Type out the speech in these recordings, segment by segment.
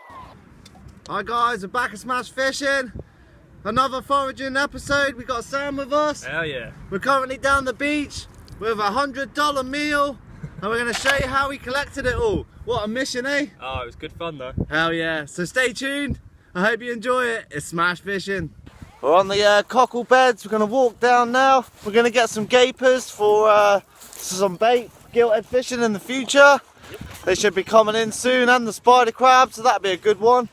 Hi guys, we're back at Smash Fishing. Another foraging episode. We got Sam with us. Hell yeah. We're currently down the beach with a $100 meal and we're going to show you how we collected it all. What a mission, eh? Oh, it was good fun though. Hell yeah. So stay tuned. I hope you enjoy it. It's Smash Fishing. We're on the cockle beds. We're going to walk down now. We're going to get some gapers for some bait, gilthead fishing in the future. Yep. They should be coming in soon, and the spider crab, so that'd be a good one.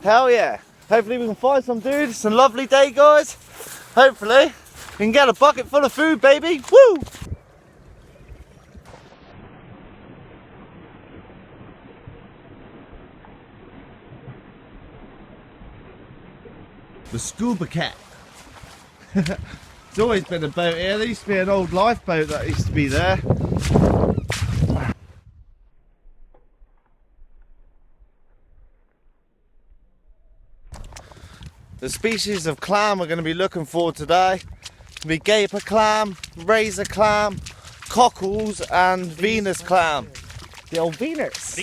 Hell yeah. Hopefully we can find some, dude. It's a lovely day, guys. Hopefully we can get a bucket full of food, baby. Woo! The scuba cat. It's always been a boat here. There used to be an old lifeboat that used to be there. The species of clam we're going to be looking for today will be gaper clam, razor clam, cockles and Venus clam. The old Venus.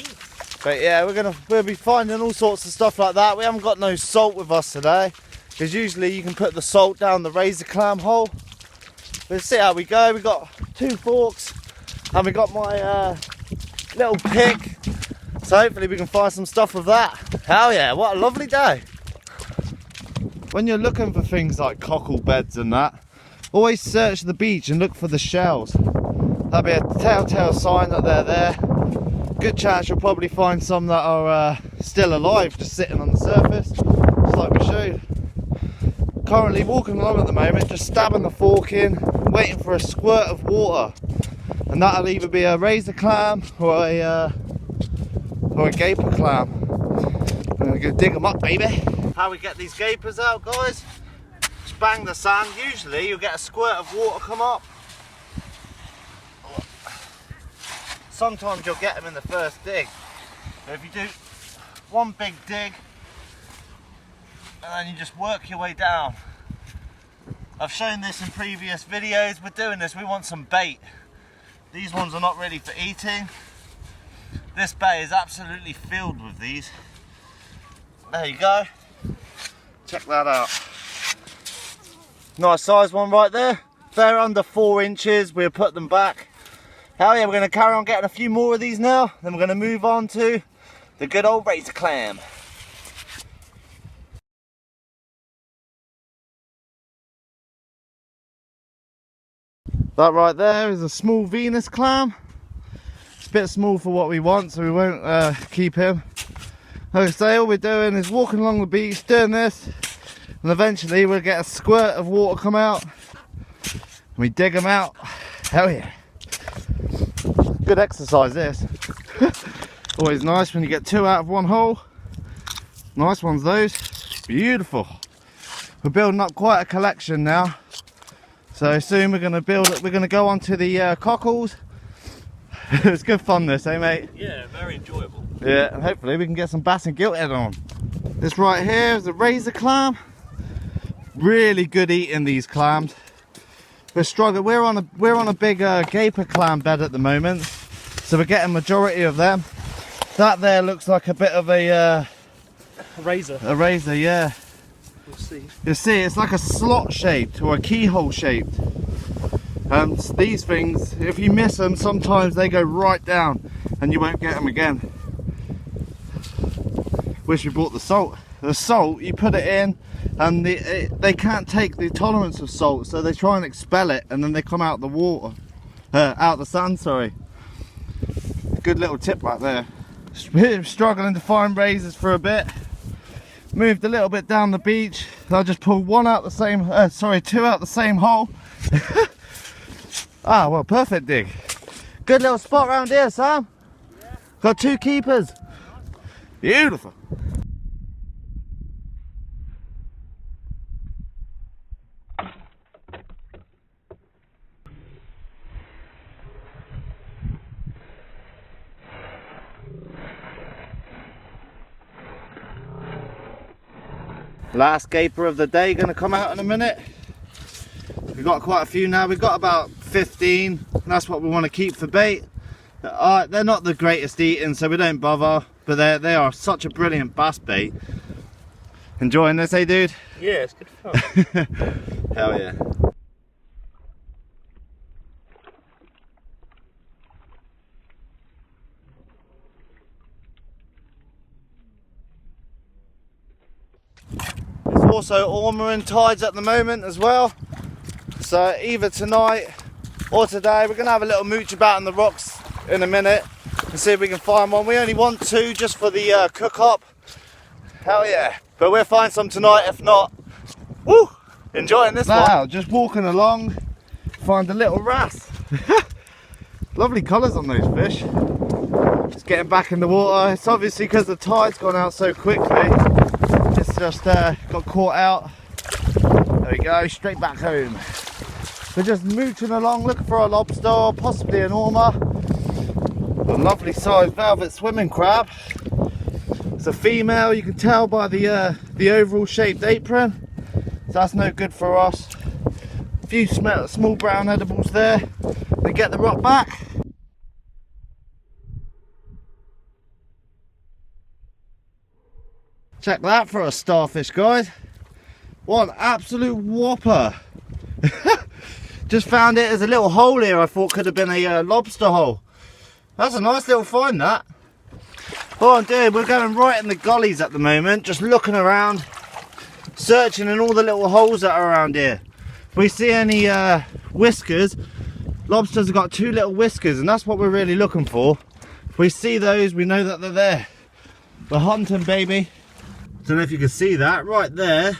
But yeah, we'll be finding all sorts of stuff like that. We haven't got no salt with us today, because usually you can put the salt down the razor clam hole. Let's see how we go. We got 2 forks and we got my little pick. So hopefully we can find some stuff with that. Hell yeah, what a lovely day. When you're looking for things like cockle beds and that, always search the beach and look for the shells. That'll be a telltale sign that they're there. Good chance you'll probably find some that are still alive, just sitting on the surface, just like we showed. Currently walking along at the moment, just stabbing the fork in, waiting for a squirt of water, and that'll either be a razor clam or a gaper clam. I'm gonna go dig them up, baby. How we get these gapers out, guys? Just bang the sand. Usually you'll get a squirt of water come up. Sometimes you'll get them in the first dig. But if you do one big dig and then you just work your way down. I've shown this in previous videos. We're doing this, we want some bait. These ones are not ready for eating. This bay is absolutely filled with these. There you go. Check that out. Nice size one right there. They're under 4 inches. We'll put them back. Hell yeah, we're going to carry on getting a few more of these now. Then we're going to move on to the good old razor clam. That right there is a small Venus clam. It's a bit small for what we want, so we won't keep him. Like I say, all we're doing is walking along the beach, doing this, and eventually we'll get a squirt of water come out, and we dig them out. Hell yeah. Good exercise this. Always nice when you get 2 out of 1 hole. Nice ones those. Beautiful. We're building up quite a collection now. So soon we're going to go on to the cockles. It's good fun this, eh mate? Yeah, very enjoyable. Yeah, and hopefully we can get some bass and gilthead on. This right here is a razor clam. Really good eating, these clams. We're struggling. We're on a big gaper clam bed at the moment, so we're getting majority of them. That there looks like a bit of a razor. A razor, yeah. We'll see. You see, it's like a slot shaped or a keyhole shaped. These things, if you miss them, sometimes they go right down and you won't get them again. Wish we brought the salt. The salt, you put it in and they can't take the tolerance of salt, so they try and expel it and then they come out the water, out the sand, sorry. Good little tip right there. Struggling to find razors for a bit. Moved a little bit down the beach. I'll just pull 2 out the same hole. Ah, well, perfect dig. Good little spot around here, Sam. Yeah. Got 2 keepers. Beautiful. Last gaper of the day going to come out in a minute. We've got quite a few now. We've got about 15. That's what we want to keep for bait. They're not the greatest eating, so we don't bother. but they are such a brilliant bass bait. Enjoying this, eh, dude? Yeah, it's good fun. Hell yeah. There's also ormering tides at the moment as well. So either tonight or today, we're going to have a little mooch about in the rocks in a minute and see if we can find one. We only want 2 just for the cook-up. Hell yeah. But we'll find some tonight, if not. Woo! Enjoying this one. Now, just walking along, find a little wrasse. Lovely colours on those fish. Just getting back in the water. It's obviously because the tide's gone out so quickly. It's just got caught out. There we go, straight back home. We're just mooching along, looking for a lobster, or possibly an ormer. A lovely sized velvet swimming crab. It's a female, you can tell by the overall shaped apron. So that's no good for us. A few small brown edibles there. Then get the rock back. Check that for a starfish, guys. What an absolute whopper. Just found it as a little hole here. I thought could have been a lobster hole. That's a nice little find, that. What I'm doing, we're going right in the gullies at the moment, just looking around, searching in all the little holes that are around here. If we see any whiskers, lobsters have got 2 little whiskers, and that's what we're really looking for. If we see those, we know that they're there. We're hunting, baby. Don't know if you can see that right there.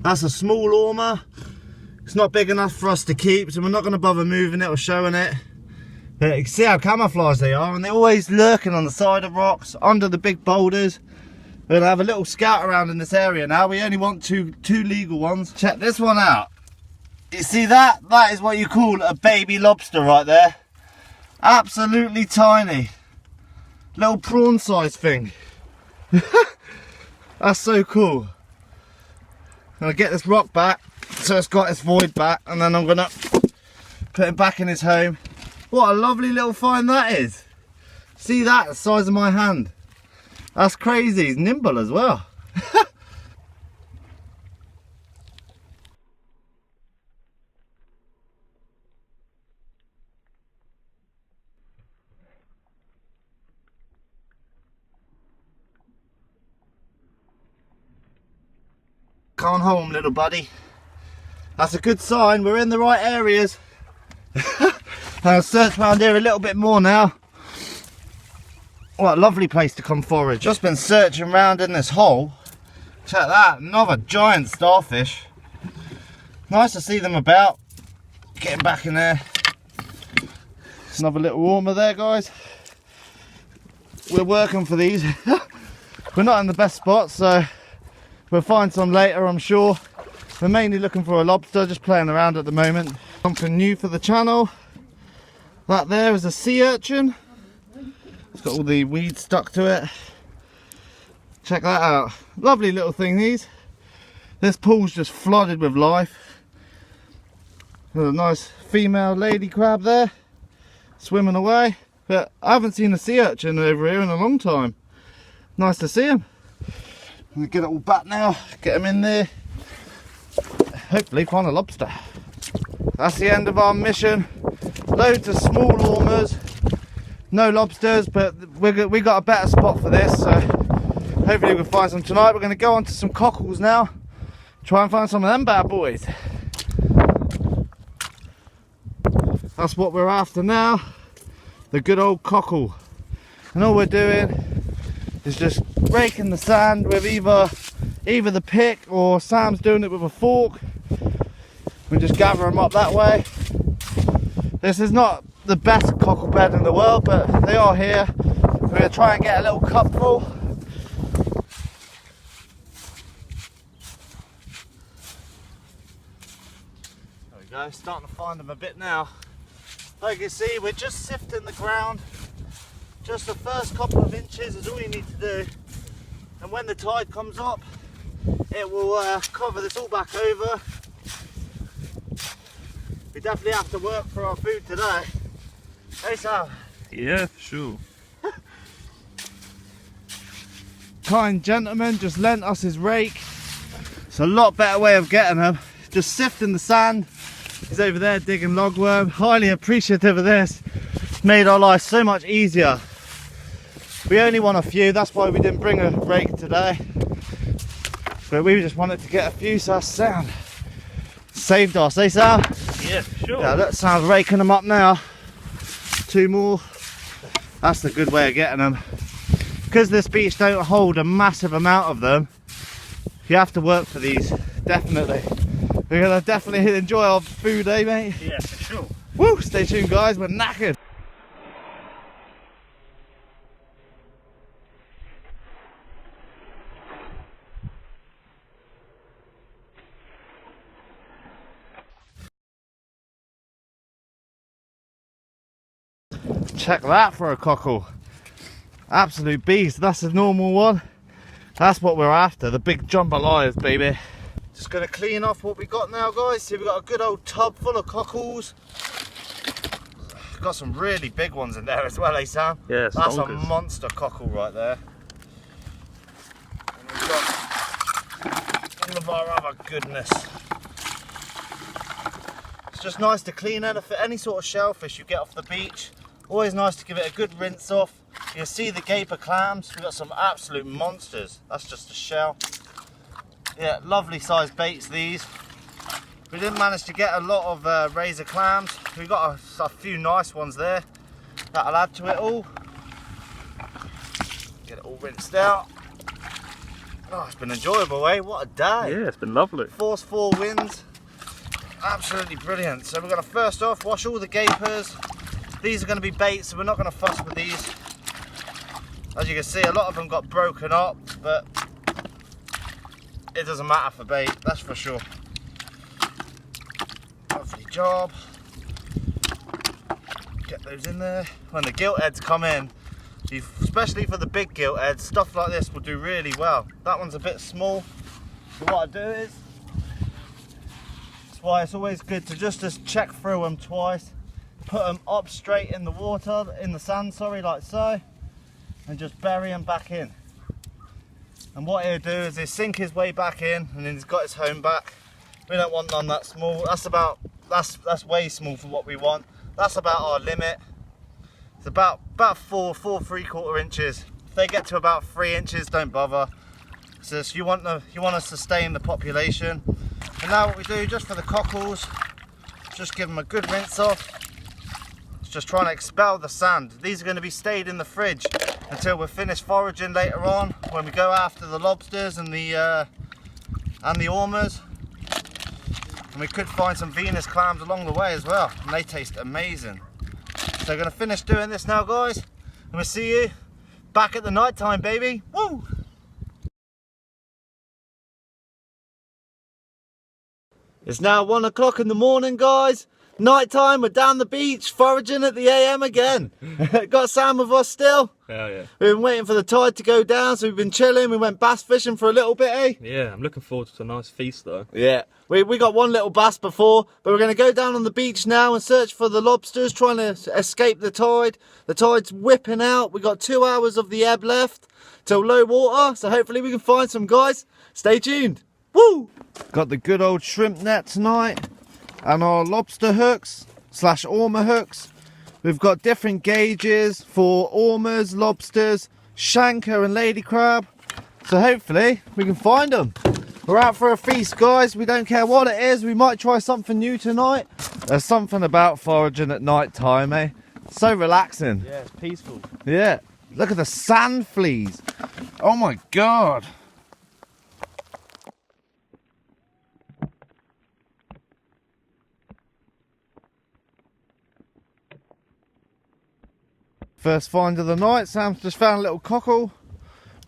That's a small ormer. It's not big enough for us to keep, so we're not going to bother moving it or showing it. But you can see how camouflaged they are, and they're always lurking on the side of rocks, under the big boulders. We're going to have a little scout around in this area now. We only want two legal ones. Check this one out. You see that? That is what you call a baby lobster right there. Absolutely tiny. Little prawn size thing. That's so cool. I'm going to get this rock back so it's got its void back, and then I'm going to put it back in his home. What a lovely little find that is. See that? The size of my hand. That's crazy. He's nimble as well. Gone home, little buddy. That's a good sign. We're in the right areas. I'll search around here a little bit more now. What a lovely place to come forage. Just been searching around in this hole. Check that, another giant starfish. Nice to see them about. Getting back in there. Another little warmer there, guys. We're working for these. We're not in the best spot, so we'll find some later, I'm sure. We're mainly looking for a lobster, just playing around at the moment. Something new for the channel. That there is a sea urchin. It's got all the weeds stuck to it. Check that out. Lovely little thing, these. This pool's just flooded with life. There's a nice female lady crab there, swimming away. But I haven't seen a sea urchin over here in a long time. Nice to see him. I'm gonna get it all back now, get him in there. Hopefully find a lobster. That's the end of our mission. Loads of small ormers, no lobsters, but we got a better spot for this, so hopefully we'll find some tonight. We're going to go on to some cockles now, try and find some of them bad boys. That's what we're after now, the good old cockle. And all we're doing is just raking the sand with either the pick, or Sam's doing it with a fork. We just gather them up that way. This is not the best cockle bed in the world, but they are here. We're going to try and get a little cupful. There we go, starting to find them a bit now. Like you see, we're just sifting the ground. Just the first couple of inches is all you need to do. And when the tide comes up, it will cover this all back over. We definitely have to work for our food today. Hey Sam? Yeah, for sure. kind gentleman just lent us his rake. It's a lot better way of getting them. Just sifting the sand. He's over there digging logworm. Highly appreciative of this. It's made our life so much easier. We only want a few, that's why we didn't bring a rake today. But we just wanted to get a few, so that's sound. Saved us, eh Sam? Yeah, for sure. Yeah, that sounds raking them up now. 2 more. That's the good way of getting them. Because this beach don't hold a massive amount of them, you have to work for these, definitely. We're gonna definitely enjoy our food, eh mate? Yeah, for sure. Woo! Stay tuned guys, we're knackered. Check that for a cockle. Absolute beast. That's a normal one. That's what we're after, the big jambalayas, baby. Just gonna clean off what we got now, guys. See, we got a good old tub full of cockles. Got some really big ones in there as well, eh Sam? Yeah, that's a bonkers. monster cockle right there. And we've got all of our other goodness. It's just nice to clean any sort of shellfish you get off the beach. Always nice to give it a good rinse off. You can see the gaper clams. We've got some absolute monsters. That's just a shell. Yeah, lovely sized baits these. We didn't manage to get a lot of razor clams. We've got a few nice ones there. That'll add to it all. Get it all rinsed out. Oh, it's been enjoyable, eh? What a day. Yeah, it's been lovely. Force 4 winds. Absolutely brilliant. So we're going to first off wash all the gapers. These are going to be baits, so we're not going to fuss with these. As you can see, a lot of them got broken up, but it doesn't matter for bait, that's for sure. Lovely job. Get those in there. When the gilt heads come in, especially for the big gilt heads, stuff like this will do really well. That one's a bit small, so what I do is, that's why it's always good to just check through them twice. Put them up straight in the water, in the sand, sorry, like so, and just bury them back in. And what he'll do is he'll sink his way back in, and then he's got his home back. We don't want none that small. That's way small for what we want. That's about our limit. It's about 4 3/4 inches. If they get to about 3 inches, don't bother. So you want to sustain the population. And now what we do, just for the cockles, just give them a good rinse off. Just trying to expel the sand. These are going to be stayed in the fridge until we're finished foraging later on, when we go after the lobsters and the ormers. And we could find some Venus clams along the way as well, and they taste amazing. So we're going to finish doing this now, guys, and we'll see you back at the night time, baby. Woo! It's now 1 o'clock in the morning, guys. Night time, we're down the beach, foraging at the AM again. Got Sam with us still. Hell yeah. We've been waiting for the tide to go down, so we've been chilling. We went bass fishing for a little bit, eh? Yeah, I'm looking forward to a nice feast though. Yeah. We got one little bass before, but we're going to go down on the beach now and search for the lobsters, trying to escape the tide. The tide's whipping out. We got 2 hours of the ebb left till low water, so hopefully we can find some, guys. Stay tuned. Woo! Got the good old shrimp net tonight. And our lobster hooks / ormer hooks. We've got different gauges for ormers, lobsters, shanker and lady crab. So hopefully we can find them. We're out for a feast, guys. We don't care what it is. We might try something new tonight. There's something about foraging at night time, eh? So relaxing. Yeah, it's peaceful. Yeah. Look at the sand fleas. Oh my God. First find of the night. Sam's just found a little cockle.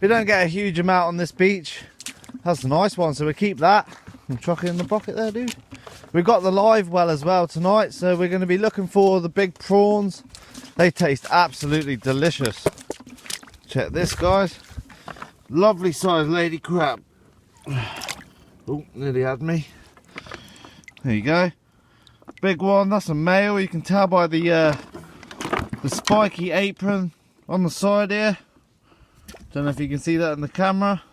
We don't get a huge amount on this beach. That's a nice one, so we keep that. And chuck it in the bucket there, dude. We've got the live well as well tonight, so we're going to be looking for the big prawns. They taste absolutely delicious. Check this, guys. Lovely sized lady crab. Oh, nearly had me. There you go. Big one. That's a male. You can tell by the spiky apron on the side here. Don't know if you can see that in the camera.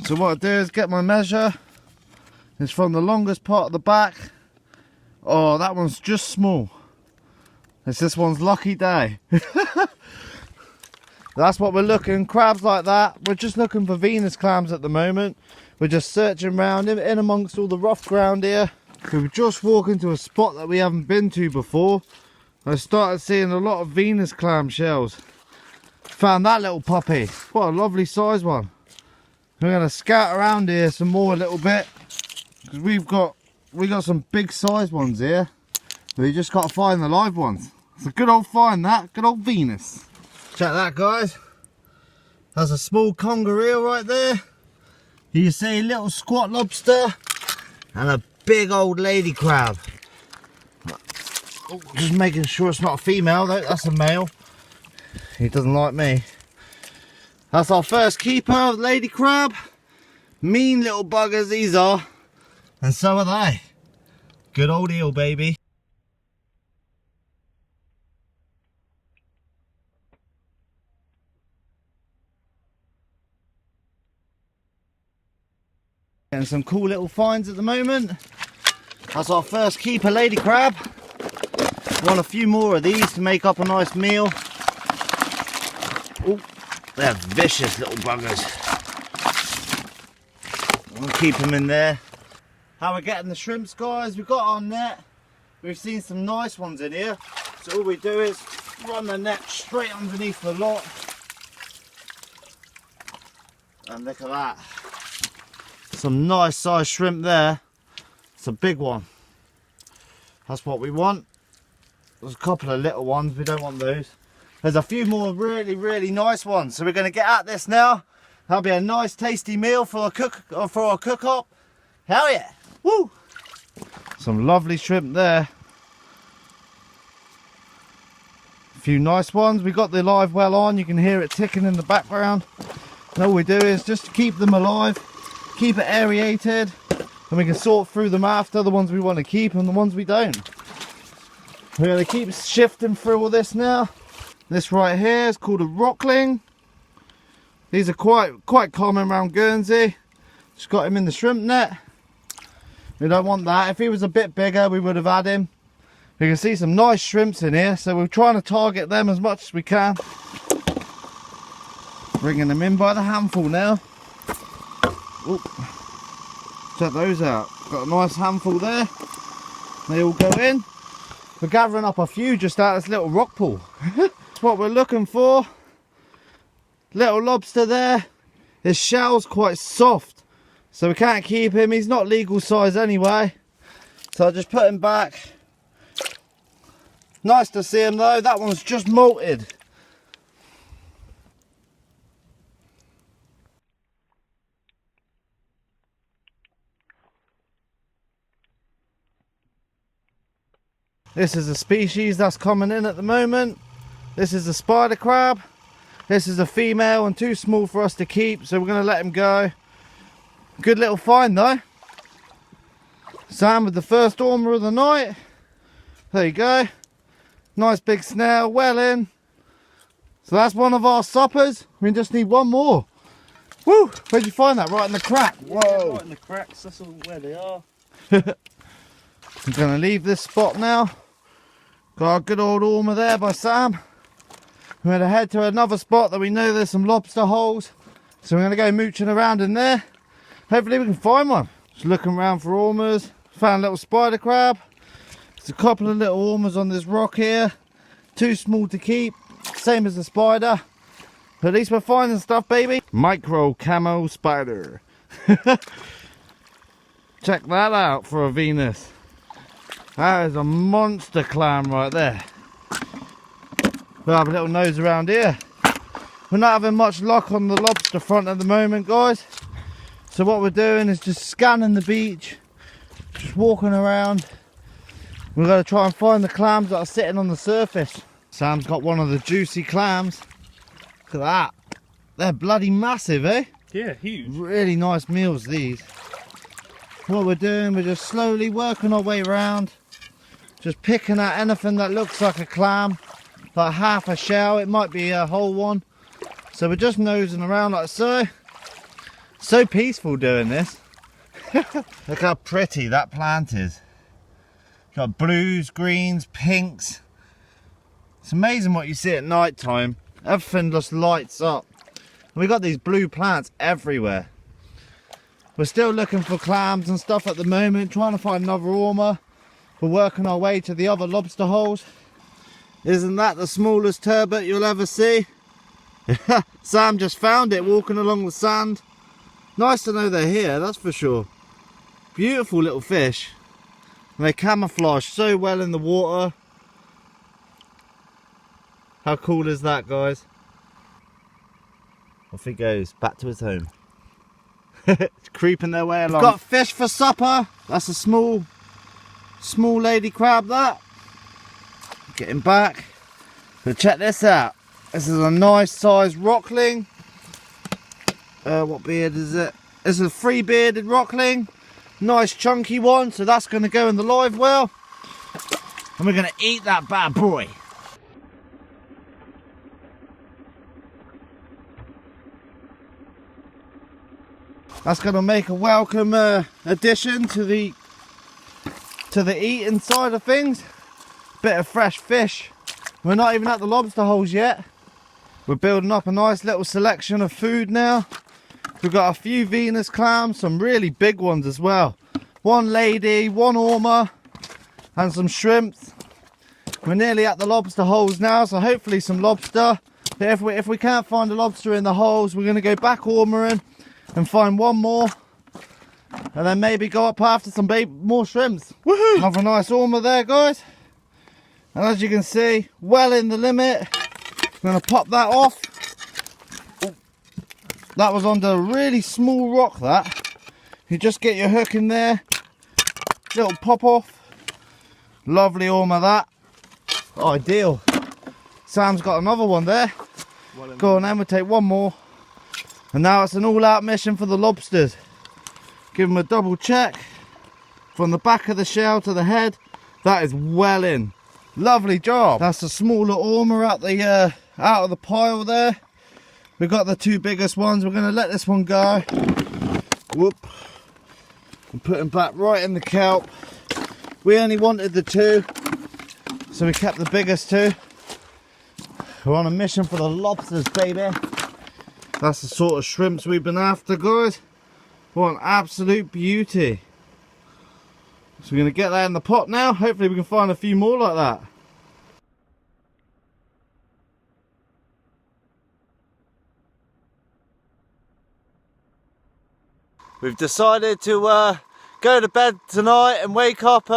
So what I do is get my measure. It's from the longest part of the back. Oh, that one's just small. It's this one's lucky day. That's what we're looking, crabs like that. We're just looking for Venus clams at the moment. We're just searching around in amongst all the rough ground here. We've just walked into a spot that we haven't been to before. I started seeing a lot of Venus clam shells. Found that little puppy. What a lovely size one. We're going to scout around here some more a little bit. Because we got some big size ones here. But you just got to find the live ones. It's a good old find that. Good old Venus. Check that, guys. That's a small conger eel right there. You see a little squat lobster and a big old lady crab. Just making sure it's not a female though, that's a male. He doesn't like me. That's our first keeper, lady crab. Mean little buggers these are. And so are they. Good old eel, baby. Getting some cool little finds at the moment. That's our first keeper lady crab. Want a few more of these to make up a nice meal. Oh, they're vicious little buggers. We'll keep them in there. How we're getting the shrimps, guys? We've got our net. We've seen some nice ones in here. So all we do is run the net straight underneath the lot. And look at that. Some nice sized shrimp there. It's a big one. That's what we want. There's a couple of little ones, we don't want those. There's a few more really nice ones. So we're going to get at this now. That'll be a nice tasty meal for our cook-up. Hell yeah! Woo! Some lovely shrimp there. A few nice ones. We got the live well on. You can hear it ticking in the background. And all we do is just keep them alive. Keep it aerated. And we can sort through them after, the ones we want to keep and the ones we don't. We're going to keep shifting through all this now. This right here is called a rockling. These are quite common around Guernsey. Just got him in the shrimp net. We don't want that. If he was a bit bigger, we would have had him. You can see some nice shrimps in here, so we're trying to target them as much as we can. Bringing them in by the handful now. Oop. Check those out. Got a nice handful there. They all go in. We're gathering up a few just out of this little rock pool. That's what we're looking for. Little lobster there. His shell's quite soft, so we can't keep him. He's not legal size anyway. So I'll just put him back. Nice to see him though. That one's just molted. This is a species that's coming in at the moment. This is a spider crab. This is a female and too small for us to keep, so we're going to let him go. Good little find though. Sam with the first ormer of the night. There you go. Nice big snail, well in. So that's one of our suppers. We just need one more. Woo! Where'd you find that? Right in the crack. Whoa! Yeah, right in the cracks, that's all where they are. I'm going to leave this spot now. Got a good old ormer there by Sam. We're going to head to another spot that we know there's some lobster holes. So we're going to go mooching around in there. Hopefully we can find one. Just looking around for ormers. Found a little spider crab. There's a couple of little ormers on this rock here. Too small to keep. Same as the spider. But at least we're finding stuff, baby. Micro camo spider. Check that out for a Venus. That is a monster clam right there. We'll have a little nose around here. We're not having much luck on the lobster front at the moment, guys. So what we're doing is just scanning the beach. Just walking around. We're going to try and find the clams that are sitting on the surface. Sam's got one of the juicy clams. Look at that. They're bloody massive, eh? Yeah, huge. Really nice meals, these. What we're doing, we're just slowly working our way around. Just picking at anything that looks like a clam. Like half a shell, it might be a whole one. So we're just nosing around like so. So peaceful doing this. Look how pretty that plant is. Got blues, greens, pinks. It's amazing what you see at night time. Everything just lights up. We got these blue plants everywhere. We're still looking for clams and stuff at the moment, trying to find another ormer. We're working our way to the other lobster holes. Isn't that the smallest turbot you'll ever see? Sam just found it walking along the sand. Nice to know they're here, that's for sure. Beautiful little fish. And they camouflage so well in the water. How cool is that, guys? Off he goes, back to his home. It's creeping their way along. Got fish for supper. That's a small lady crab, that. Getting back. So check this out. This is a nice sized rockling. What beard is it? This is a 3-bearded rockling. Nice chunky one. So that's going to go in the live well. And we're going to eat that bad boy. That's going to make a welcome addition to the eating side of things. Bit of fresh fish. We're not even at the lobster holes yet. We're building up a nice little selection of food now. We've got a few Venus clams, some really big ones as well. One lady, one ormer, and some shrimps. We're nearly at the lobster holes now, so hopefully some lobster. But if we can't find a lobster in the holes, we're going to go back ormering and find one more, and then maybe go up after some more shrimps. Woohoo! Have a nice ormer there, guys. And as you can see, well in the limit. I'm going to pop that off. Oh, that was under a really small rock, that. You just get your hook in there, little pop off. Lovely ormer, that. Ideal. Sam's got another one there. Go on then, we'll take one more. And now it's an all-out mission for the lobsters. Give them a double check. From the back of the shell to the head. That is well in. Lovely job. That's a smaller ormer out of the pile there. We've got the 2 biggest ones. We're going to let this one go. Whoop. And put him back right in the kelp. We only wanted the 2. So we kept the biggest 2. We're on a mission for the lobsters, baby. That's the sort of shrimps we've been after, guys. What an absolute beauty. So we're going to get that in the pot now. Hopefully we can find a few more like that. We've decided to go to bed tonight and wake up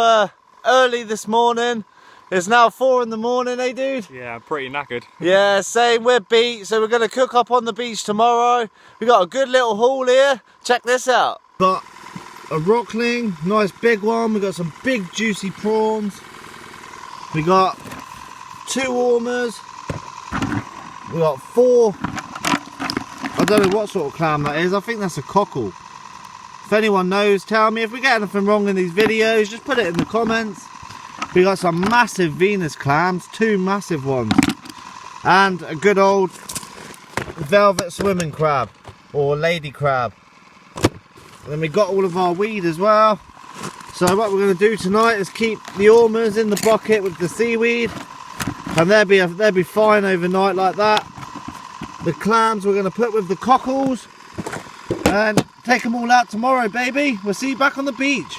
early this morning. It's now 4 in the morning, eh dude? Yeah, I'm pretty knackered. Yeah, same, we're beat, so we're going to cook up on the beach tomorrow. We got a good little haul here. Check this out. Got a rockling, nice big one. We got some big juicy prawns. We got 2 ormers. We got 4. I don't know what sort of clam that is. I think that's a cockle. If anyone knows, tell me. If we get anything wrong in these videos, just put it in the comments. We got some massive Venus clams, 2 massive ones, and a good old velvet swimming crab or lady crab. And then we got all of our weed as well. So what we're going to do tonight is keep the ormers in the bucket with the seaweed, and they'll be fine overnight like that. The clams we're going to put with the cockles and take them all out tomorrow, baby. We'll see you back on the beach.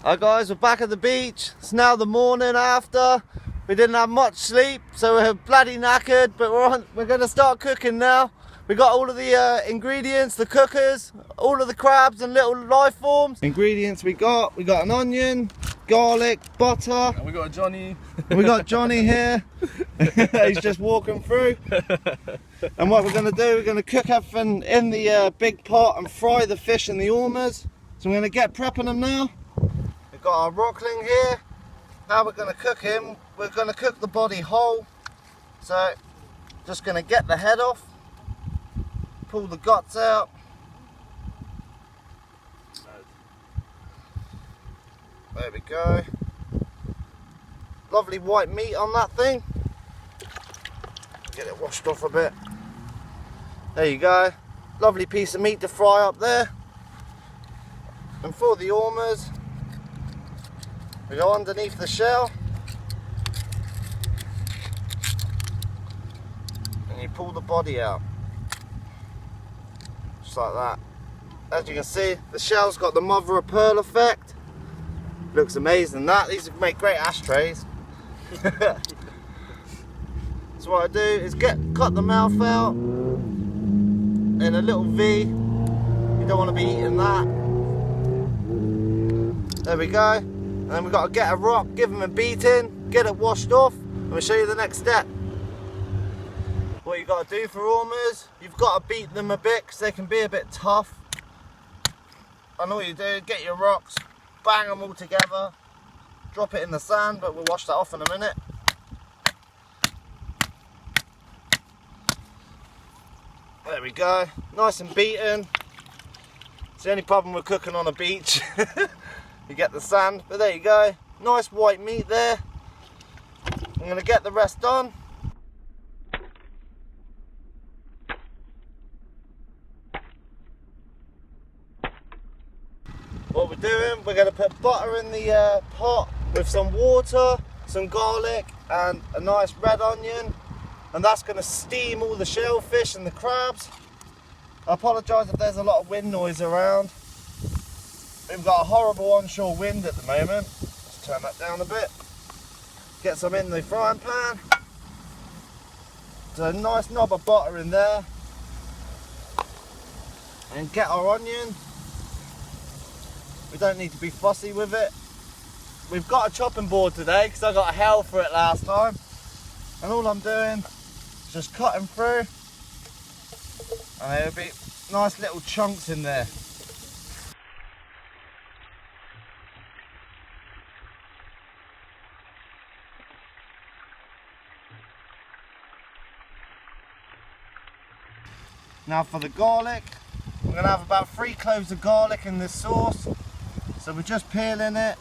Hi guys, we're back at the beach. It's now the morning after. We didn't have much sleep, so we're bloody knackered, but we're going to start cooking now. We got all of the ingredients, the cookers, all of the crabs and little life forms. Ingredients we got an onion, garlic, butter. And we got Johnny. We got Johnny here. He's just walking through. And what we're going to do, we're going to cook everything in the big pot and fry the fish and the ormers. So we're going to get prepping them now. We've got our rockling here. How we're going to cook him, we're going to cook the body whole. So just going to get the head off. Pull the guts out. There we go. Lovely white meat on that thing. Get it washed off a bit. There you go. Lovely piece of meat to fry up there. And for the ormers, we go underneath the shell. And you pull the body out. Just like that. As you can see, the shell's got the mother of pearl effect. Looks amazing that. These would make great ashtrays. So what I do is cut the mouth out in a little V. You don't want to be eating that. There we go. And then we've got to get a rock, give them a beating, get it washed off, and we'll show you the next step. What you got to do for ormers, you've got to beat them a bit because they can be a bit tough. And all you do, get your rocks, bang them all together, drop it in the sand, but we'll wash that off in a minute. There we go, nice and beaten. It's the only problem with cooking on a beach. You get the sand, but there you go. Nice white meat there. I'm going to get the rest on. What we're doing, we're going to put butter in the pot with some water, some garlic and a nice red onion. And that's going to steam all the shellfish and the crabs. I apologise if there's a lot of wind noise around. We've got a horrible onshore wind at the moment. Let's turn that down a bit. Get some in the frying pan. So a nice knob of butter in there. And get our onion. We don't need to be fussy with it. We've got a chopping board today because I got hell for it last time. And all I'm doing just cutting through, and there'll be nice little chunks in there. Now for the garlic, we're going to have about 3 cloves of garlic in this sauce. So we're just peeling it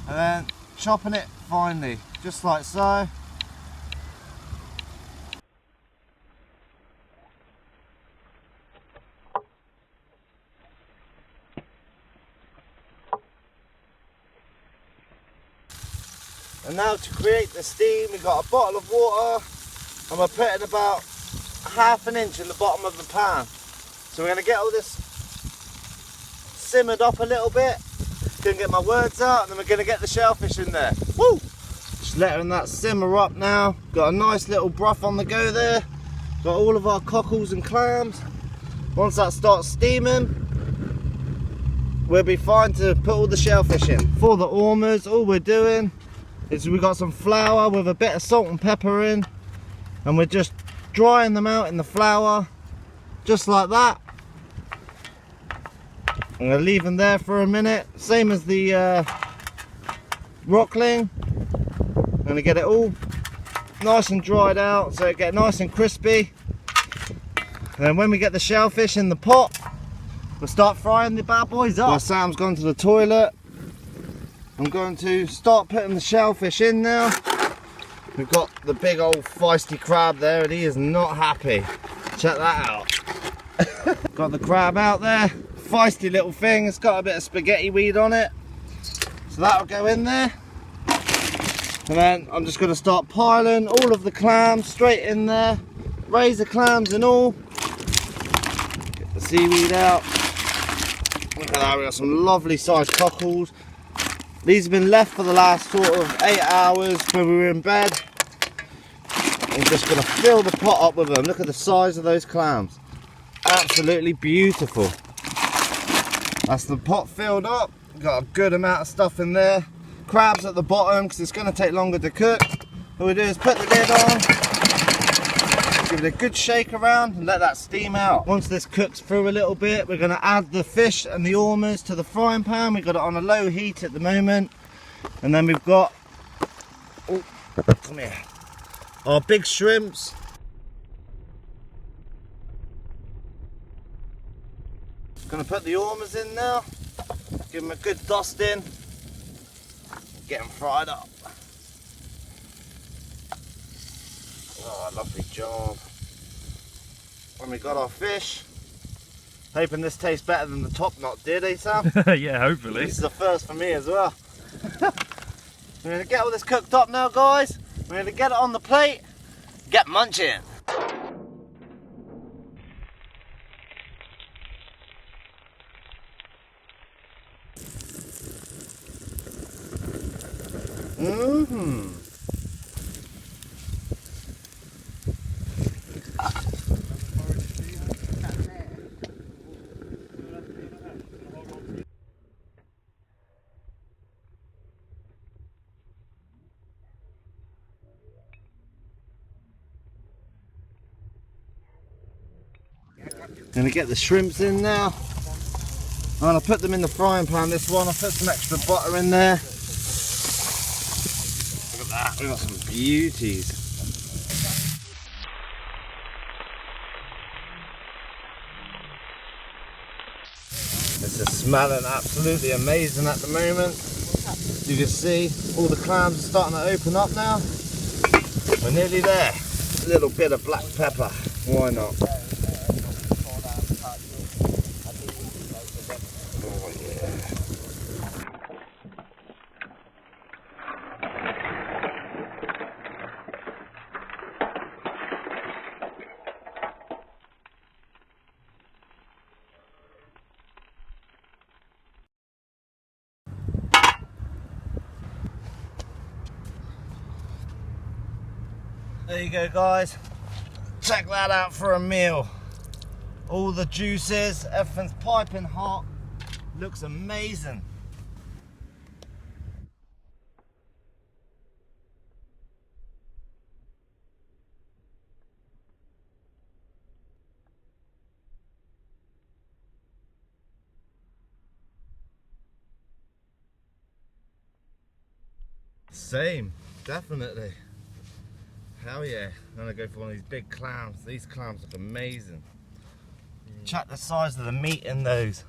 and then chopping it finely, just like so. And now to create the steam, we've got a bottle of water and we're putting about ½ an inch in the bottom of the pan. So we're going to get all this simmered up a little bit. Gonna get my words out, and then we're going to get the shellfish in there. Woo! Just letting that simmer up now. Got a nice little broth on the go there. Got all of our cockles and clams. Once that starts steaming, we'll be fine to put all the shellfish in. For the ormers, all we're doing is we've got some flour with a bit of salt and pepper in, and we're just drying them out in the flour, just like that. I'm going to leave them there for a minute, same as the rockling. I'm going to get it all nice and dried out so it get nice and crispy. And then when we get the shellfish in the pot, we'll start frying the bad boys up. While Sam's gone to the toilet, I'm going to start putting the shellfish in now. We've got the big old feisty crab there and he is not happy. Check that out. Got the crab out there. Feisty little thing, it's got a bit of spaghetti weed on it, so that'll go in there. And then I'm just going to start piling all of the clams straight in there, razor clams and all. Get the seaweed out. Look at that, we got some lovely sized cockles. These have been left for the last sort of 8 hours when we were in bed. I'm just going to fill the pot up with them. Look at the size of those clams, absolutely beautiful. That's the pot filled up. Got a good amount of stuff in there. Crabs at the bottom because it's going to take longer to cook. What we do is put the lid on, give it a good shake around and let that steam out. Once this cooks through a little bit, we're going to add the fish and the ormers to the frying pan. We've got it on a low heat at the moment. And then we've got, oh, come here, our big shrimps. Going to put the ormers in now, give them a good dusting, get them fried up. Oh, lovely job. And we got our fish. Hoping this tastes better than the top knot did, eh Sam? Yeah, hopefully. This is a first for me as well. We're going to get all this cooked up now, guys. We're going to get it on the plate. Get munching. Mmm. Gonna get the shrimps in now. I'm gonna put them in the frying pan. This one, I'll put some extra butter in there. Look at that, we've got some beauties. This is smelling absolutely amazing at the moment. You can see all the clams are starting to open up now. We're nearly there. A little bit of black pepper, why not? There you go, guys. Check that out for a meal. All the juices, everything's piping hot. Looks amazing. Same, definitely. Hell yeah, I'm gonna go for one of these big clams. These clams look amazing. Check the size of the meat in those.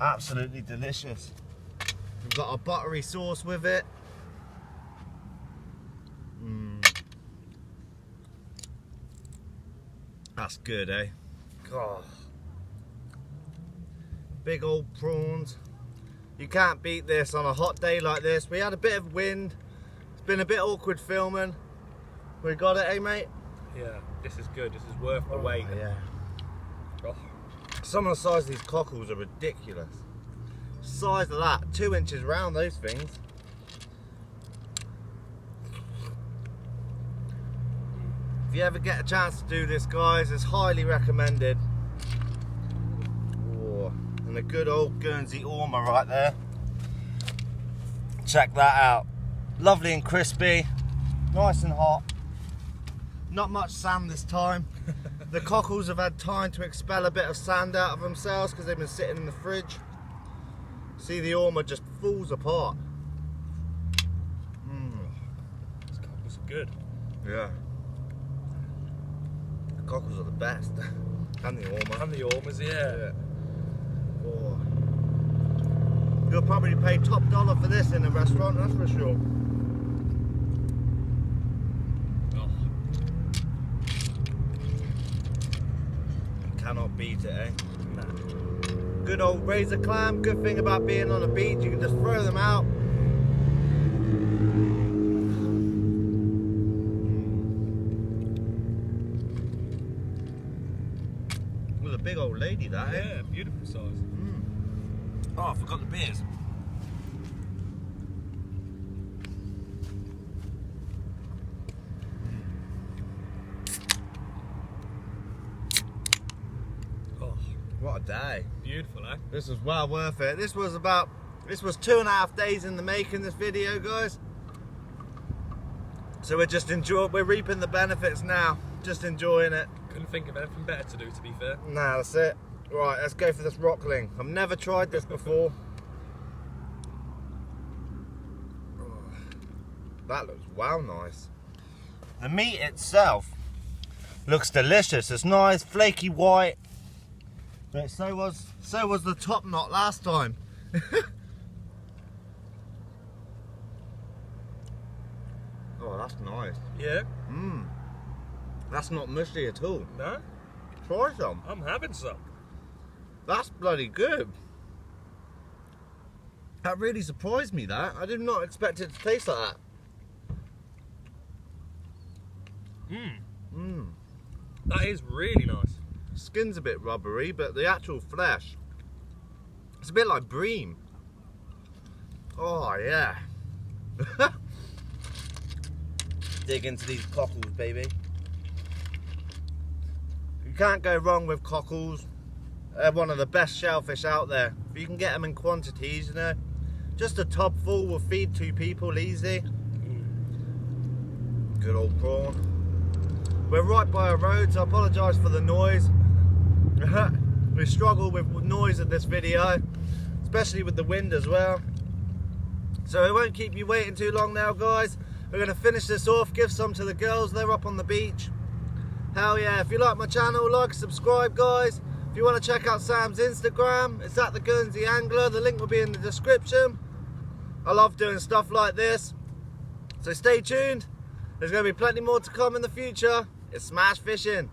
Absolutely delicious. We've got our buttery sauce with it. That's good, eh? God. Big old prawns. You can't beat this on a hot day like this. We had a bit of wind. It's been a bit awkward filming. We got it, eh mate? Yeah, this is good. This is worth the wait. Yeah. Oh. Some of the size of these cockles are ridiculous. Size of that, 2 inches round, those things. If you ever get a chance to do this, guys, it's highly recommended. Oh, and a good old Guernsey ormer right there. Check that out. Lovely and crispy, nice and hot. Not much sand this time. The cockles have had time to expel a bit of sand out of themselves because they've been sitting in the fridge. See, the ormer just falls apart. These cockles are good. Yeah. The cockles are the best. And the ormer. And the ormers, yeah. Oh. You'll probably pay top dollar for this in a restaurant, that's for sure. Cannot beat it, eh? Nah. Good old razor clam. Good thing about being on a beach, you can just throw them out. With a big old lady, that, eh? Yeah, beautiful size. Oh, I forgot the beers. What a day. Beautiful, eh? This was well worth it. This was 2.5 days in the making, this video, guys. So we're reaping the benefits now. Just enjoying it. Couldn't think of anything better to do, to be fair. Nah, that's it. Right, let's go for this rockling. I've never tried this before. That looks wow nice. The meat itself looks delicious. It's nice, flaky white. But so was the top knot last time. Oh, that's nice. Yeah? That's not mushy at all. No? Try some. I'm having some. That's bloody good. That really surprised me, that. I did not expect it to taste like that. That is really nice. Skin's a bit rubbery, but the actual flesh, it's a bit like bream. Oh, yeah. Dig into these cockles, baby. You can't go wrong with cockles. They're one of the best shellfish out there. If you can get them in quantities, you know. Just a tub full will feed 2 people easy. Good old prawn. We're right by a road, so I apologise for the noise. We struggle with noise in this video, especially with the wind as well. So it won't keep you waiting too long now, guys. We're going to finish this off, give some to the girls. They're up on the beach. Hell yeah. If you like my channel, like, subscribe, guys. If you want to check out Sam's Instagram, it's at the Guernsey Angler. The link will be in the description. I love doing stuff like this. So stay tuned. There's going to be plenty more to come in the future. It's smash fishing.